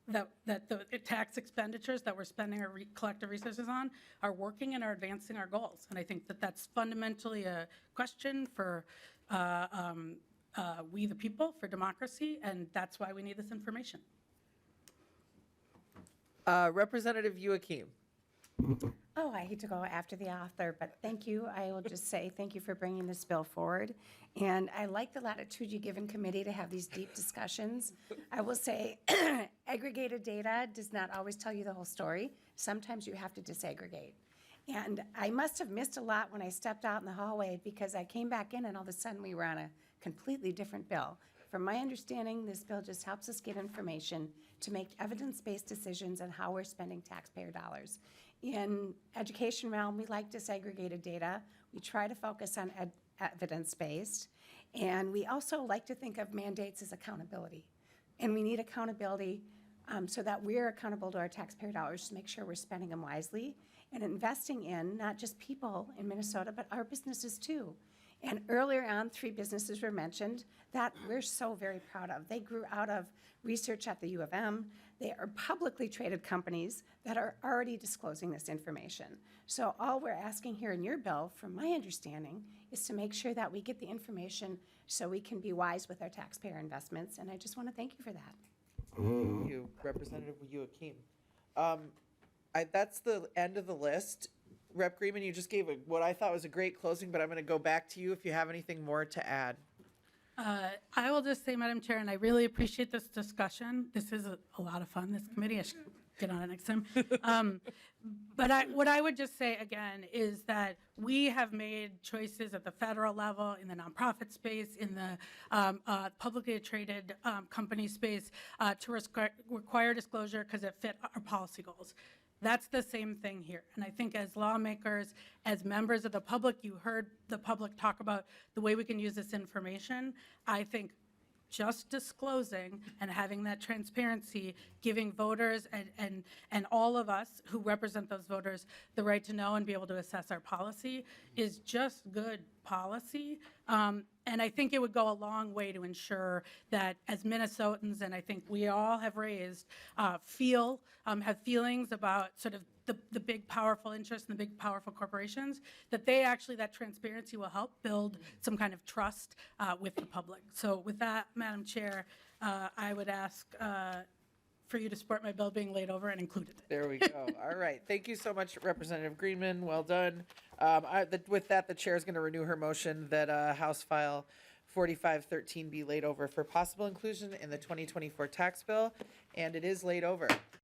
that the tax expenditures that we're spending our collective resources on are working and are advancing our goals. And I think that that's fundamentally a question for we the people, for democracy, and that's why we need this information. Representative Joachim. Oh, I hate to go after the author, but thank you. I will just say thank you for bringing this bill forward. And I like the latitude you give in committee to have these deep discussions. I will say aggregated data does not always tell you the whole story. Sometimes you have to disaggregate. And I must have missed a lot when I stepped out in the hallway because I came back in and all of a sudden we were on a completely different bill. From my understanding, this bill just helps us get information to make evidence-based decisions on how we're spending taxpayer dollars. In education realm, we like disaggregated data. We try to focus on evidence-based. And we also like to think of mandates as accountability. And we need accountability so that we're accountable to our taxpayer dollars to make sure we're spending them wisely and investing in not just people in Minnesota, but our businesses too. And earlier on, 3 businesses were mentioned that we're so very proud of. They grew out of research at the U of M. They are publicly traded companies that are already disclosing this information. So all we're asking here in your bill, from my understanding, is to make sure that we get the information so we can be wise with our taxpayer investments. And I just want to thank you for that. Thank you, Representative Joachim. That's the end of the list. Rep. Greenman, you just gave what I thought was a great closing, but I'm going to go back to you if you have anything more to add. I will just say, Madam Chair, and I really appreciate this discussion. This is a lot of fun, this committee. I should get on it next time. But what I would just say again is that we have made choices at the federal level, in the nonprofit space, in the publicly traded company space to require disclosure because it fit our policy goals. That's the same thing here. And I think as lawmakers, as members of the public, you heard the public talk about the way we can use this information. I think just disclosing and having that transparency, giving voters and all of us who represent those voters the right to know and be able to assess our policy is just good policy. And I think it would go a long way to ensure that as Minnesotans, and I think we all have raised, have feelings about sort of the big powerful interests and the big powerful corporations, that that transparency will help build some kind of trust with the public. So with that, Madam Chair, I would ask for you to support my bill being laid over and included. There we go. All right. Thank you so much, Representative Greenman. Well done. With that, the chair is going to renew her motion that House File 4513 be laid over for possible inclusion in the 2024 tax bill, and it is laid over.